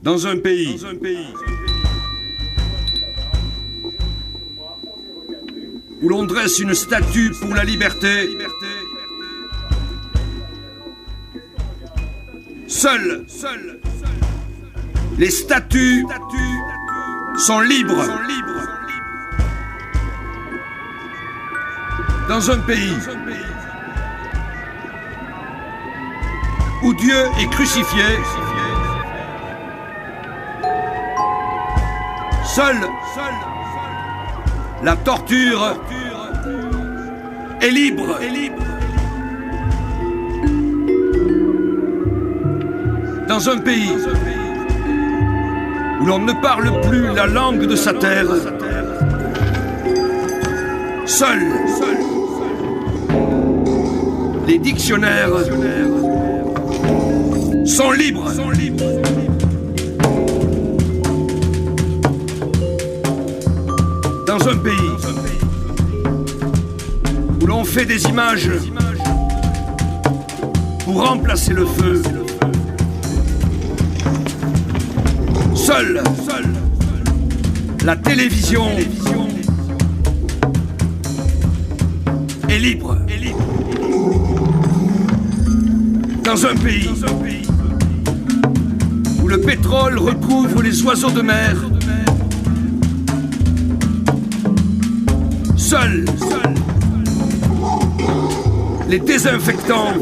Dans un pays où l'on dresse une statue pour la liberté, seules les statues sont libres. Dans un pays où Dieu est crucifié, seule la torture est libre. Dans un pays où l'on ne parle plus la langue de sa terre, seuls les dictionnaires sont libres. Dans un pays où l'on fait des images pour remplacer le feu, seule la télévision est libre. Dans un pays où le pétrole recouvre les oiseaux de mer, seuls les désinfectants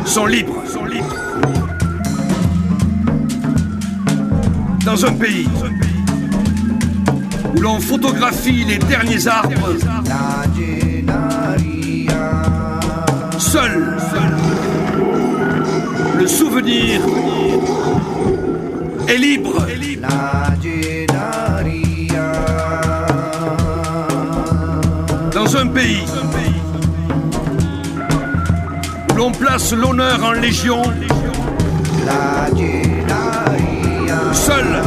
sont libres. Dans un pays où l'on photographie les derniers arbres, seul le souvenir est libre. Dans un pays où l'on place l'honneur en légion, seuls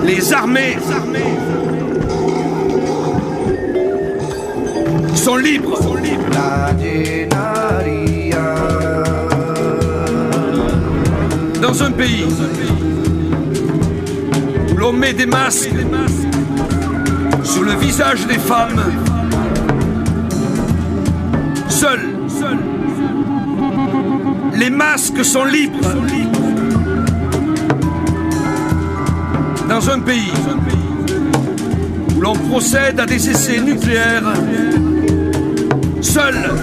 les armées sont libres. Dans un pays où l'on met des masques sur le visage des femmes, seuls les masques sont libres. Dans un pays où l'on procède à des essais nucléaires, seule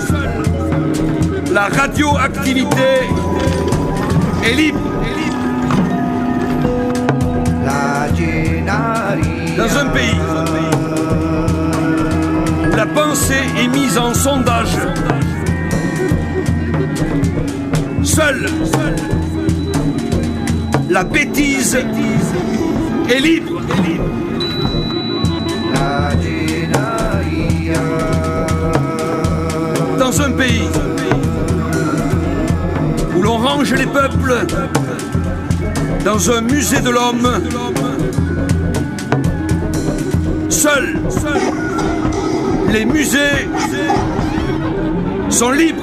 la radioactivité est libre. Dans un pays où la pensée est mise en sondage, seule la bêtise est libre. Dans un pays où l'on range les peuples dans un musée de l'homme, seuls les musées sont libres.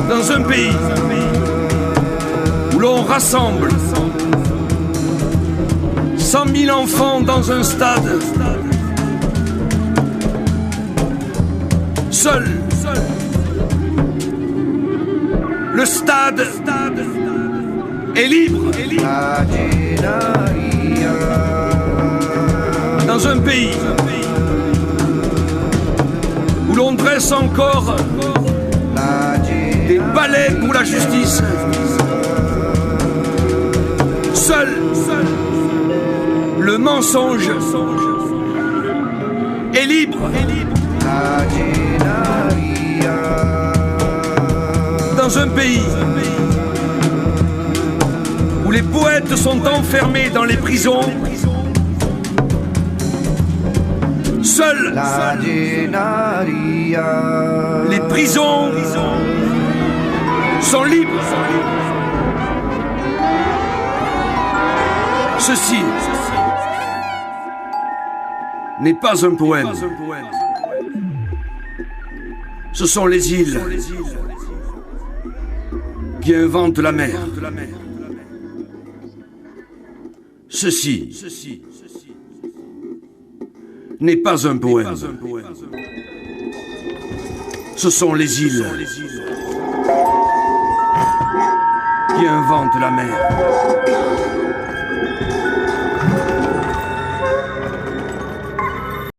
Dans un pays où l'on rassemble 100 000 enfants dans un stade, seul le stade est libre. Dans un pays où l'on dresse encore des palais pour la justice, seul le mensonge est libre. Dans un pays où les poètes sont enfermés dans les prisons, seules les prisons sont libres. Ceci n'est pas un poème. Ce sont les îles qui inventent la mer. Ceci n'est pas un poème. Ce sont les îles qui inventent la mer.